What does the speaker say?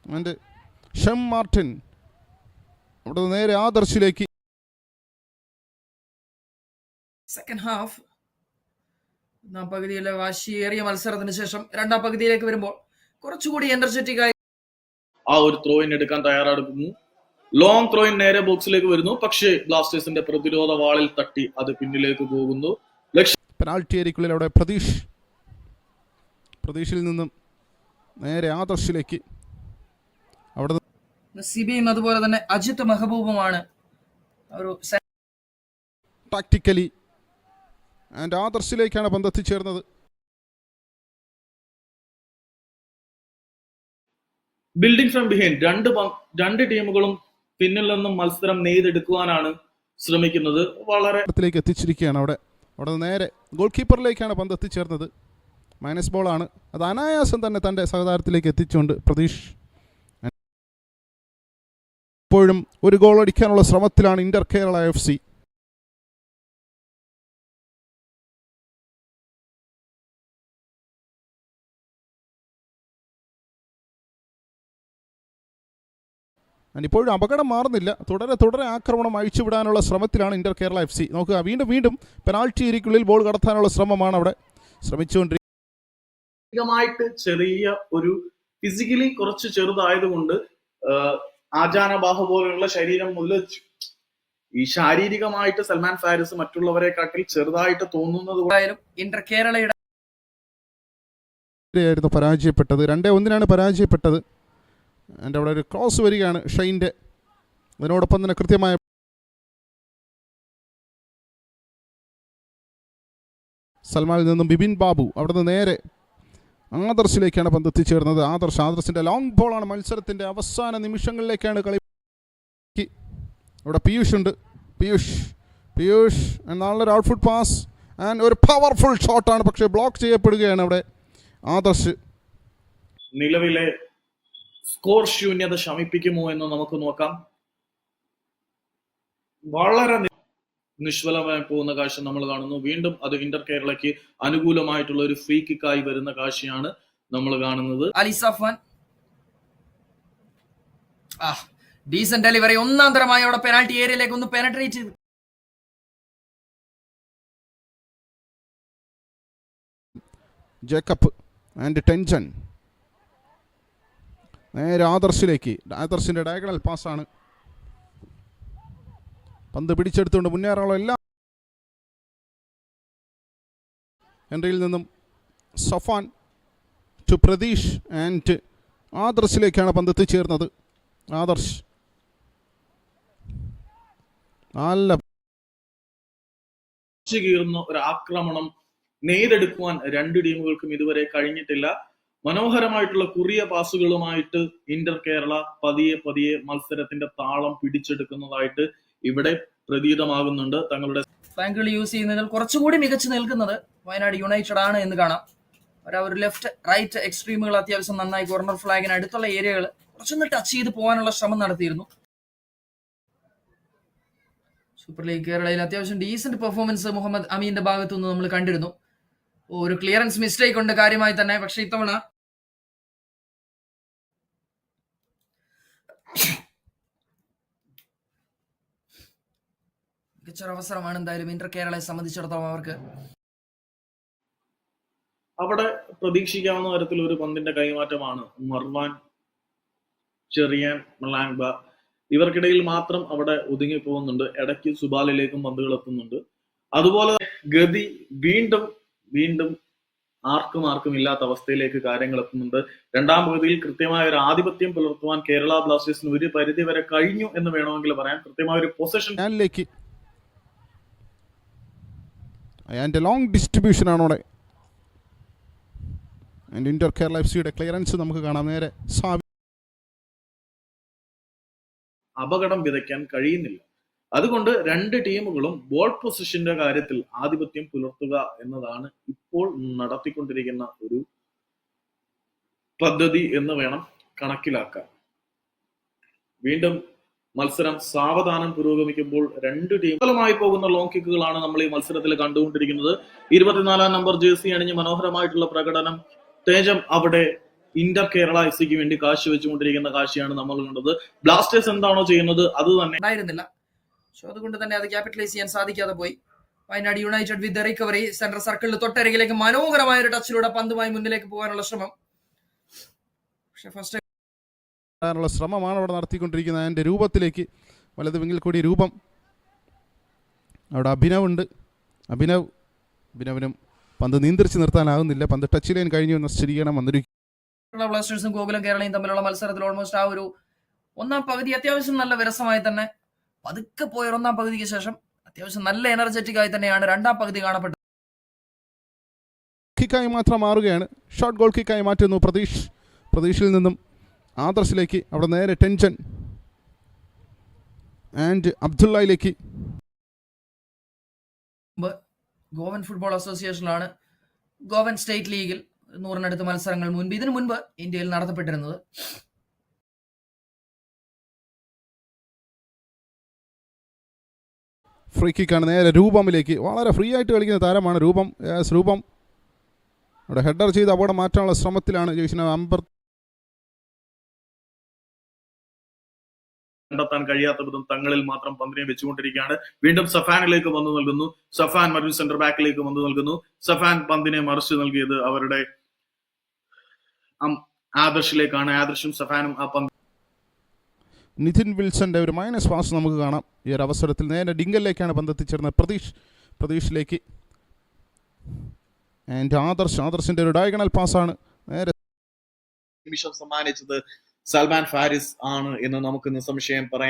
And Shem Martin അവിടെ നേരെ ആദർശിലേക്ക്. Second half ഒന്നാം പകുതിയിലെ വാശിയേറിയ മത്സരത്തിന് ശേഷം രണ്ടാം പകുതിയിലേക്ക് വരുമ്പോൾ കുറച്ചുകൂടി എനർജറ്റിക് ആയി ആ ഒരു ത്രോയിൻ എടുക്കാൻ തയ്യാറെടുക്കുന്നു. ലോങ് ത്രോയിൻ നേരെ ബോക്സിലേക്ക് വരുന്നു, പക്ഷേ ബ്ലാസ്റ്റേഴ്സിന്റെ പ്രതിരോധ വാളിൽ തട്ടി അത് പിന്നിലേക്ക് പോകുന്നു. പെനാൽറ്റി ഏരിയക്കുള്ളിൽ അവിടെ പ്രതീഷിൽ നിന്നും നേരെ ആദർശിലേക്ക്. അവിടെ സിബിയും അതുപോലെ തന്നെ അജിത് മെഹബൂബുമാണ് ഒരു ടാക്ടിക്കലി ആൻഡ് ആദർശിലേക്കാണ് പന്ത് എത്തിച്ചേർന്നത്. ബിൽഡിംഗ് ഫ്രം ബിഹൈൻഡ് രണ്ട് ടീമുകളും പിന്നിൽ നിന്നും മത്സരം നെയ്തെടുക്കുവാനാണ് ശ്രമിക്കുന്നത്. വളരെ എത്തിച്ചിരിക്കുകയാണ്. അവിടെ നേരെ ഗോൾ കീപ്പറിലേക്കാണ് പന്ത് എത്തിച്ചേർന്നത്. മൈനസ് ബോളാണ്. അത് അനായാസം തന്നെ തൻ്റെ സഹതാരത്തിലേക്ക് എത്തിച്ചുകൊണ്ട് പ്രതീഷ് ഇപ്പോഴും ഒരു ഗോൾ അടിക്കാനുള്ള ശ്രമത്തിലാണ് ഇന്റർ കേരള FC. ഇപ്പോഴും അപകടം മാറുന്നില്ല. തുടരെ ആക്രമണം അഴിച്ചുവിടാനുള്ള ശ്രമത്തിലാണ് ഇന്റർ കേരള FC. നോക്കുക, വീണ്ടും പെനാൽറ്റി ഏരിയക്കുള്ളിൽ ബോൾ കടത്താനുള്ള ശ്രമമാണ് അവിടെ ശ്രമിച്ചുകൊണ്ടിരിക്കുന്നത്. ചെറിയ ഒരു ഫിസിക്കലി കുറച്ച് ചെറുതായതുകൊണ്ട് ആജാനബാഹ പോലുള്ള ശരീരം മുതൽ ഈ ശാരീരികമായിട്ട് സൽമാൻ ഫാരിസ് മറ്റുള്ളവരെക്കാട്ടിൽ ചെറുതായിട്ട് തോന്നുന്നത് ഇന്റർ കേരളയുടെ പരാജയപ്പെട്ടത് 2-1 പരാജയപ്പെട്ടത്. എൻ്റെ അവിടെ ഒരു ക്രോസ് വരികയാണ് ഷൈൻ്റെ. അതിനോടൊപ്പം തന്നെ കൃത്യമായ സൽമാനിൽ നിന്നും ബിബിൻ ബാബു അവിടെ നിന്ന് നേരെ ആദർശിലേക്കാണ് പന്ത് എത്തിച്ചേർന്നത്. ആദർശിൻ്റെ ലോങ് ബോളാണ്. മത്സരത്തിൻ്റെ അവസാന നിമിഷങ്ങളിലേക്കാണ് കളി. അവിടെ പീയൂഷ് ഉണ്ട്. പീയൂഷ് നല്ലൊരു ഔട്ട്ഫുട്ട് പാസ് ആൻഡ് ഒരു പവർഫുൾ ഷോട്ടാണ്, പക്ഷേ ബ്ലോക്ക് ചെയ്യപ്പെടുകയാണ് അവിടെ ആദർശ്. നിലവിലെ സ്കോർ ശൂന്യത ശമിപ്പിക്കുമോ എന്ന് നമുക്ക് നോക്കാം. വളരെ നിഷ്ഫലമായി പോകുന്ന കാഴ്ച നമ്മൾ കാണുന്നു. വീണ്ടും അത് ഇന്റർ കേരളയ്ക്ക് അനുകൂലമായിട്ടുള്ള ഒരു ഫ്രീ കിക്കായി വരുന്ന കാഴ്ചയാണ് നമ്മൾ കാണുന്നത്. അലിസഫാൻ ഡീസന്റ് ഡെലിവറി, ഒന്നാം തരമായി അവിടെ പെനാൽറ്റി ഏരിയയിലേക്ക് ഒന്ന് പെനട്രേറ്റ് ചെയ്തു. ജേക്കബ് ആൻഡ് ടെൻഷൻ നേരെ ആദർശിലേക്ക്. ആദർശിൻ്റെ ഡയഗണൽ പാസ്സാണ്. പന്ത് പിടിച്ചെടുത്തുകൊണ്ട് മുന്നേറാനുള്ള എല്ലാ ഹെൻറിയിൽ നിന്നും സഫാൻ ടു പ്രതീഷ് ആൻഡ് ആദർശിലേക്കാണ് പന്ത് എത്തിച്ചേർന്നത്. ആദർശ് നല്ല കീറുന്ന ഒരു ആക്രമണം നെയ്തെടുക്കുവാൻ രണ്ട് ടീമുകൾക്കും ഇതുവരെ കഴിഞ്ഞിട്ടില്ല. മനോഹരമായിട്ടുള്ള കുറിയ പാസുകളുമായിട്ട് ഇന്റർ കേരള പതിയെ മത്സരത്തിന്റെ താളം പിടിച്ചെടുക്കുന്നതായിട്ട് ഇവിടെ പ്രതീതമാകുന്നുണ്ട്. തങ്ങളുടെ ഫ്ലാങ്കുകൾ യൂസ് ചെയ്യുന്നതിൽ കുറച്ചുകൂടി മികച്ചു നിൽക്കുന്നത് വയനാട് യുണൈറ്റഡ് ആണ് എന്ന് കാണാം. ഒരു ലെഫ്റ്റ് റൈറ്റ് എക്സ്ട്രീമുകൾ അത്യാവശ്യം നന്നായി കോർണർ ഫ്ലാഗിന് അടുത്തുള്ള ഏരിയകൾ കുറച്ചൊന്ന് ടച്ച് ചെയ്ത് പോകാനുള്ള ശ്രമം നടത്തിയിരുന്നു. സൂപ്പർ ലീഗ് കേരളയിൽ അത്യാവശ്യം ഡീസന്റ് പെർഫോമൻസ് മുഹമ്മദ് അമീന്റെ ഭാഗത്തുനിന്ന് നമ്മൾ കണ്ടിരുന്നു. ഒരു ക്ലിയറൻസ് മിസ്റ്റേക്ക് ഉണ്ട് കാര്യമായി തന്നെ. പക്ഷെ ഇത്തവണ മികച്ചൊരവസരമാണ് എന്തായാലും ഇന്റർ കേരളയെ സംബന്ധിച്ചിടത്തോളം. അവർക്ക് അവിടെ പ്രതീക്ഷിക്കാവുന്ന തരത്തിൽ ഒരു പന്തിന്റെ കൈമാറ്റമാണ്. മർവാൻ, ചെറിയാൻ, മലാങ്ബ ഇവർക്കിടയിൽ മാത്രം അവിടെ ഒതുങ്ങി പോകുന്നുണ്ട്. ഇടയ്ക്ക് സുബാലിലേക്കും പന്തുകൾ എത്തുന്നുണ്ട്. അതുപോലെ ഗതി വീണ്ടും ആർക്കും ഇല്ലാത്ത അവസ്ഥയിലേക്ക് കാര്യങ്ങൾ എത്തുന്നുണ്ട്. രണ്ടാം പകുതിയിൽ കൃത്യമായ ഒരു ആധിപത്യം പുലർത്തുവാൻ കേരള ബ്ലാസ്റ്റേഴ്സിന് ഒരു പരിധി വരെ കഴിഞ്ഞു എന്ന് വേണമെങ്കിൽ പറയാം. കൃത്യമായ ഒരു പൊസിഷൻ ലോങ് ഡിസ്ട്രിബ്യൂഷൻ ആണ് അവിടെ. ഇന്റർ കേരള എഫ്സിയുടെ ക്ലിയറൻസ് നമുക്ക് കാണാം. നേരെ അപകടം വിതയ്ക്കാൻ കഴിയുന്നില്ല. അതുകൊണ്ട് രണ്ട് ടീമുകളും ബോൾ പൊസിഷന്റെ കാര്യത്തിൽ ആധിപത്യം പുലർത്തുക എന്നതാണ് ഇപ്പോൾ നടത്തിക്കൊണ്ടിരിക്കുന്ന ഒരു പദ്ധതി എന്ന് വേണം കണക്കിലാക്കാൻ. വീണ്ടും മത്സരം സാവധാനം പുരോഗമിക്കുമ്പോൾ രണ്ട് ടീമുകളുമായി പോകുന്ന ലോങ് കിക്കുകളാണ് നമ്മൾ ഈ മത്സരത്തിൽ കണ്ടുകൊണ്ടിരിക്കുന്നത്. 24-ാം നമ്പർ ജേഴ്സി അണിഞ്ഞ് മനോഹരമായിട്ടുള്ള പ്രകടനം തേജം അവിടെ ഇന്റർ കേരള FC വേണ്ടി കാശ് വെച്ചുകൊണ്ടിരിക്കുന്ന കാശിയാണ് നമ്മൾ കണ്ടത്. ബ്ലാസ്റ്റേഴ്സ് എന്താണോ ചെയ്യുന്നത് അത് തന്നെ ഉണ്ടായിരുന്നില്ല. സോ അതുകൊണ്ട് തന്നെ അത് ക്യാപിറ്റലൈസ് ചെയ്യാൻ സാധിക്കാതെ പോയി. വയനാട് യുണൈറ്റഡ് വിത്ത് റിക്കവറി സെൻട്രൽ സർക്കിളിൽ തൊട്ടരികിലേക്ക് മനോഹരമായ ഒരു ടച്ചിലൂടെ പന്തുമായി മുന്നിലേക്ക് പോകാനുള്ള ശ്രമം. പക്ഷെ ഫസ്റ്റ് ശ്രമമാണ് അവിടെ നടത്തിക്കൊണ്ടിരിക്കുന്നത്. അതിൻ്റെ രൂപത്തിലേക്ക് വലത് വിങ്ങിൽ കൂടി രൂപം, അവിടെ അഭിനവുണ്ട്. അഭിനവിനും പന്ത് നിയന്ത്രിച്ച് നിർത്താനാകുന്നില്ല. പന്ത് ടച്ച് ലൈൻ കഴിഞ്ഞു എന്ന സ്ഥിരീകരണം വന്നിരിക്കും. ബ്ലാസ്റ്റേഴ്സും ഗോകുലം കേരളയും തമ്മിലുള്ള മത്സരത്തിൽ ഓൾമോസ്റ്റ് ആ ഒരു ഒന്നാം പകുതി അത്യാവശ്യം നല്ല വിരസമായി തന്നെ പതുക്കെ പോയ ഒന്നാം പകുതിക്ക് ശേഷം അത്യാവശ്യം നല്ല എനർജറ്റിക് ആയി തന്നെയാണ് രണ്ടാം പകുതി കാണപ്പെട്ടത്. കിക്കായി മാത്രം മാറുകയാണ്. ഷോർട്ട് ഗോൾ കിക്കായി മാറ്റുന്നു പ്രതീഷിൽ നിന്നും ആദർശിലേക്ക്. അവിടെ നേരെ ടെൻഷൻ ആൻഡ് അബ്ദുള്ളയിലേക്ക്. ഗോവൻ ഫുട്ബോൾ അസോസിയേഷനിലാണ് ഗോവൻ സ്റ്റേറ്റ് ലീഗിൽ 100-നടുത്ത് മത്സരങ്ങൾ ഇതിനു മുൻപ് ഇന്ത്യയിൽ നടത്തപ്പെട്ടിരുന്നത്. ഫ്രീ കിക്കാണ് നേരെ രൂപമിലേക്ക്. വളരെ ഫ്രീ ആയിട്ട് കളിക്കുന്ന താരമാണ് രൂപം. രൂപം അവിടെ ഹെഡർ ചെയ്ത് അപകടം മാറ്റാനുള്ള ശ്രമത്തിലാണ് ജയിച്ച അമ്പർ. കണ്ടെത്താൻ കഴിയാത്ത വിധം തങ്ങളിൽ മാത്രം പന്തിനെ വെച്ചുകൊണ്ടിരിക്കുകയാണ്. വീണ്ടും സഫാനിലേക്ക് വന്നു നൽകുന്നു. സഫാൻ മറ്റൊരു സെന്റർ ബാക്കിലേക്ക് വന്നു നൽകുന്നു. സഫാൻ പന്തിനെ മറിച്ച് നൽകിയത് അവരുടെ ആദർശിലേക്കാണ്. ആദർശും സഫാനും ആ പന്ത്. നിതിൻ വിൽസന്റെ ഒരു മൈനസ് പാസ് നമുക്ക് കാണാം. ഈ ഒരു അവസരത്തിൽ നേരെ ഡിങ്കലിലേക്കാണ് പന്ത് എത്തിച്ചേർന്നത്. പ്രതീഷിലേക്ക് ആൻഡ് ആദർശിന്റെ ഒരു ഡയഗണൽ പാസ്സാണ്. നേരെ നിമിഷം സമ്മാനിച്ചത് സൽമാൻ ഫാരിസ് ആണ് എന്ന് നമുക്ക് നിസ്സംശയം പറയാം.